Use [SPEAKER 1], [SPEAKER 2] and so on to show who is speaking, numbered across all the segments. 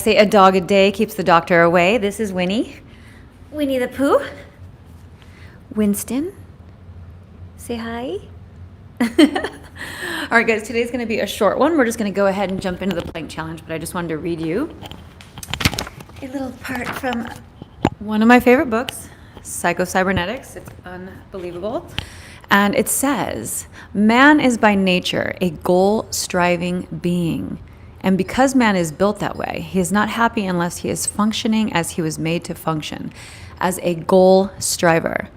[SPEAKER 1] Say a dog a day keeps the doctor away. This is Winnie. Winnie the Pooh. Winston. Say hi. All right, guys, today's going to be a short one. We're just going to go ahead and jump into the plank challenge, but I just wanted to read you a little part from one of my favorite books, Psycho-Cybernetics. It's unbelievable. And it says, man is by nature a goal-striving being. And because man is built that way, he is not happy unless he is functioning as he was made to function, as a goal striver.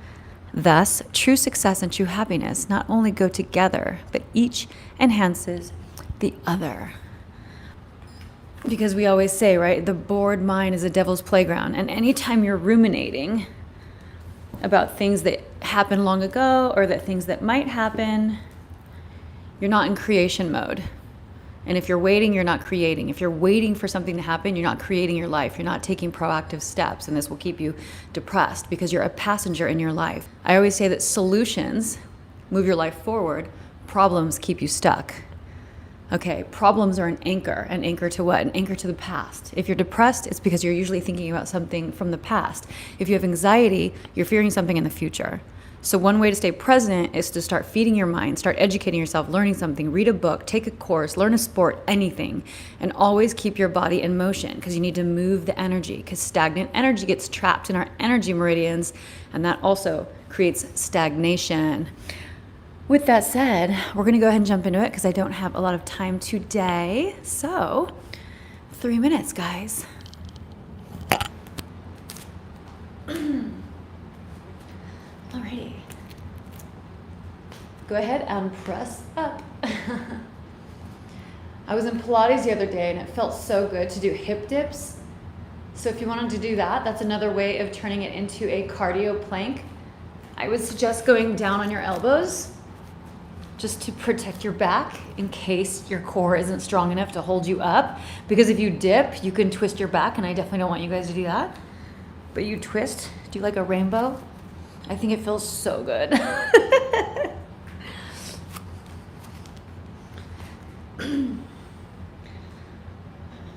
[SPEAKER 1] Thus, true success and true happiness not only go together, but each enhances the other. Because we always say, right, the bored mind is a devil's playground. And anytime you're ruminating about things that happened long ago or that things that might happen, you're not in creation mode. And if you're waiting, you're not creating. If you're waiting for something to happen, you're not creating your life. You're not taking proactive steps, and this will keep you depressed because you're a passenger in your life. I always say that solutions move your life forward. Problems keep you stuck. Okay, problems are an anchor to what? An anchor to the past. If you're depressed, it's because you're usually thinking about something from the past. If you have anxiety, you're fearing something in the future. So one way to stay present is to start feeding your mind, start educating yourself, learning something, read a book, take a course, learn a sport, anything, and always keep your body in motion because you need to move the energy, because stagnant energy gets trapped in our energy meridians, and that also creates stagnation. With that said, we're going to go ahead and jump into it because I don't have a lot of time today. So 3 minutes, guys. Alrighty. Go ahead and press up. I was in Pilates the other day and it felt so good to do hip dips. So if you wanted to do that, that's another way of turning it into a cardio plank. I would suggest going down on your elbows just to protect your back in case your core isn't strong enough to hold you up. Because if you dip, you can twist your back, and I definitely don't want you guys to do that. But you twist, do like a rainbow. I think it feels so good.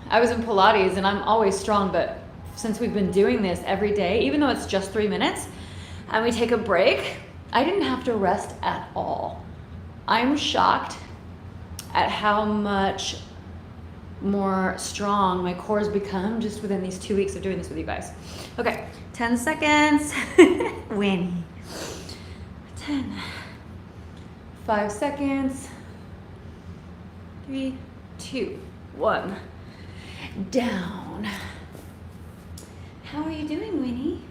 [SPEAKER 1] I was in Pilates and I'm always strong, but since we've been doing this every day, even though it's just 3 minutes and we take a break, I didn't have to rest at all. I'm shocked at how much more strong my core has become just within these 2 weeks of doing this with you guys. Okay, 10 seconds. Winnie. 10. 5 seconds. 3, 2, 1. Down. How are you doing, Winnie?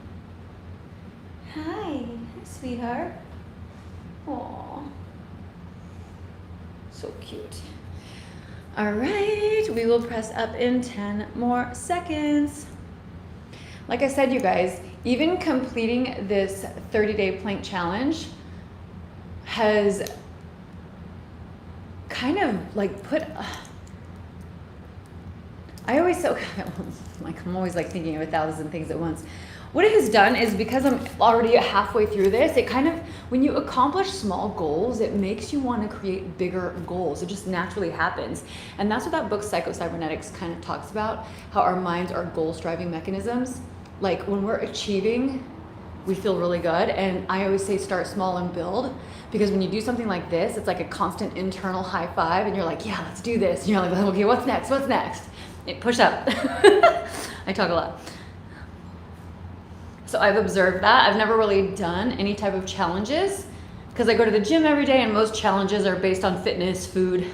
[SPEAKER 1] Hi, sweetheart. Aw. So cute. All right, we will press up in 10 more seconds. Like I said, you guys, even completing this 30-day plank challenge has kind of like put, I always so, like I'm always like thinking of 1,000 things at once. What it has done is, because I'm already halfway through this, it kind of, when you accomplish small goals, it makes you want to create bigger goals. It just naturally happens. And that's what that book, Psycho-Cybernetics, kind of talks about, how our minds are goal-striving mechanisms. Like when we're achieving, we feel really good. And I always say start small and build, because when you do something like this, it's like a constant internal high five and you're like, yeah, let's do this. And you're like, okay, what's next? What's next? Push up. I talk a lot. So I've observed that. I've never really done any type of challenges because I go to the gym every day and most challenges are based on fitness, food,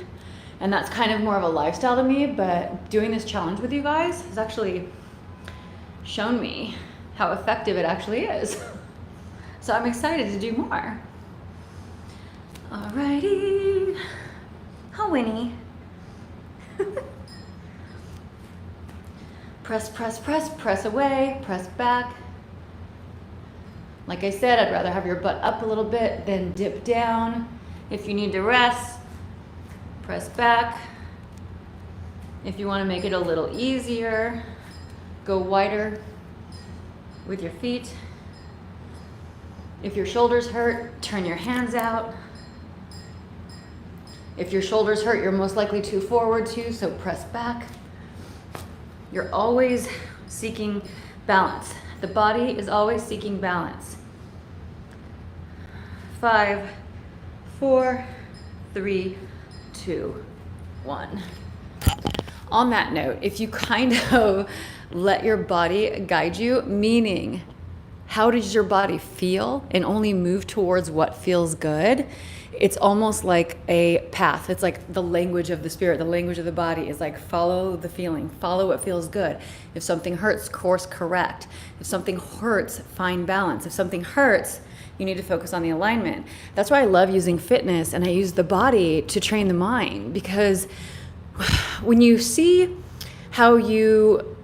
[SPEAKER 1] and that's kind of more of a lifestyle to me. But doing this challenge with you guys has actually shown me how effective it actually is. So I'm excited to do more. Alrighty. How Winnie. Press, press, press, press away, press back. Like I said, I'd rather have your butt up a little bit than dip down. If you need to rest, press back. If you want to make it a little easier, go wider with your feet. If your shoulders hurt, turn your hands out. If your shoulders hurt, you're most likely too forward too, so press back. You're always seeking balance. The body is always seeking balance. 5, 4, 3, 2, 1. On that note, if you kind of let your body guide you, meaning how does your body feel, and only move towards what feels good, it's almost like a path. It's like the language of the spirit, the language of the body is like follow the feeling, follow what feels good. If something hurts, course correct. If something hurts, find balance. If something hurts, you need to focus on the alignment. That's why I love using fitness, and I use the body to train the mind, because when you see how you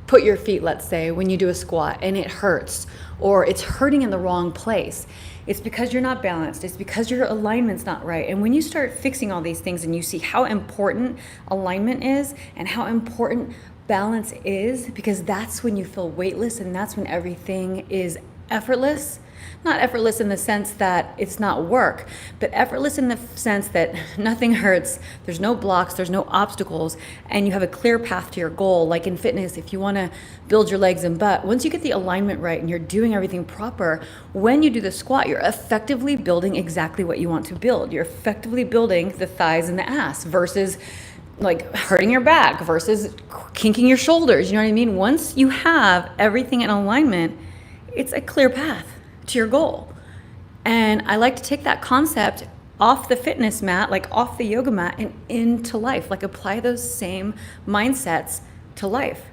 [SPEAKER 1] put your feet, let's say, when you do a squat and it hurts, or it's hurting in the wrong place, it's because you're not balanced. It's because your alignment's not right. And when you start fixing all these things and you see how important alignment is and how important balance is, because that's when you feel weightless and that's when everything is effortless. Not effortless in the sense that it's not work, but effortless in the sense that nothing hurts, there's no blocks, there's no obstacles, and you have a clear path to your goal. Like in fitness, if you want to build your legs and butt, once you get the alignment right and you're doing everything proper, when you do the squat, you're effectively building exactly what you want to build. You're effectively building the thighs and the ass versus like hurting your back versus kinking your shoulders. You know what I mean? Once you have everything in alignment, it's a clear path to your goal. And I like to take that concept off the fitness mat, like off the yoga mat, and into life, like apply those same mindsets to life.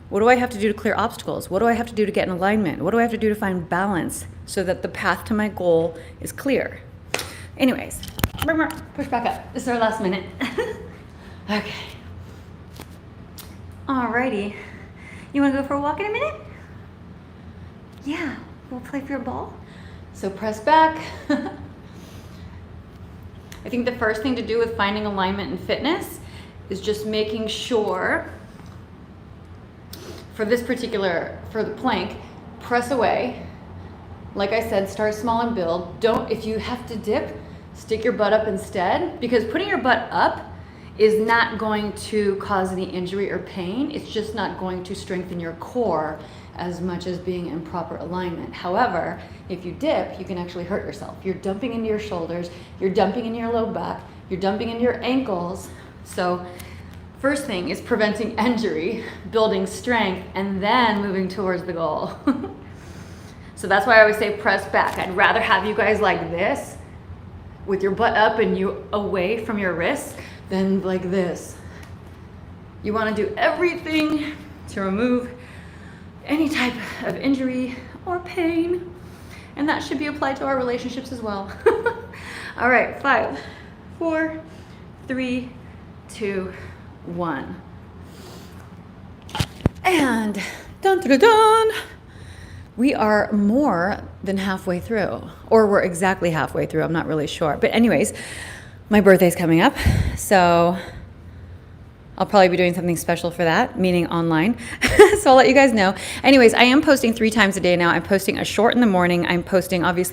[SPEAKER 1] What do I have to do to clear obstacles? What do I have to do to get in alignment? What do I have to do to find balance so that the path to my goal is clear? Anyways, push back up. This is our last minute. Okay. Alrighty. You want to go for a walk in a minute? Yeah. We'll play for your ball. So press back. I think the first thing to do with finding alignment in fitness is just making sure, for the plank, press away. Like I said, start small and build. If you have to dip, stick your butt up instead, because putting your butt up is not going to cause any injury or pain. It's just not going to strengthen your core as much as being in proper alignment. However, if you dip, you can actually hurt yourself. You're dumping into your shoulders, you're dumping into your low back, you're dumping into your ankles. So first thing is preventing injury, building strength, and then moving towards the goal. So that's why I always say press back. I'd rather have you guys like this, with your butt up and you away from your wrists, than like this. You wanna do everything to remove any type of injury or pain, and that should be applied to our relationships as well. All right, 5, 4, 3, 2, 1. And dun dun dun dun, we are more than halfway through, or we're exactly halfway through. I'm not really sure, but anyways, my birthday's coming up, so I'll probably be doing something special for that, meaning online. So I'll let you guys know. Anyways, I am posting 3 times a day now. I'm posting a short in the morning. I'm posting obviously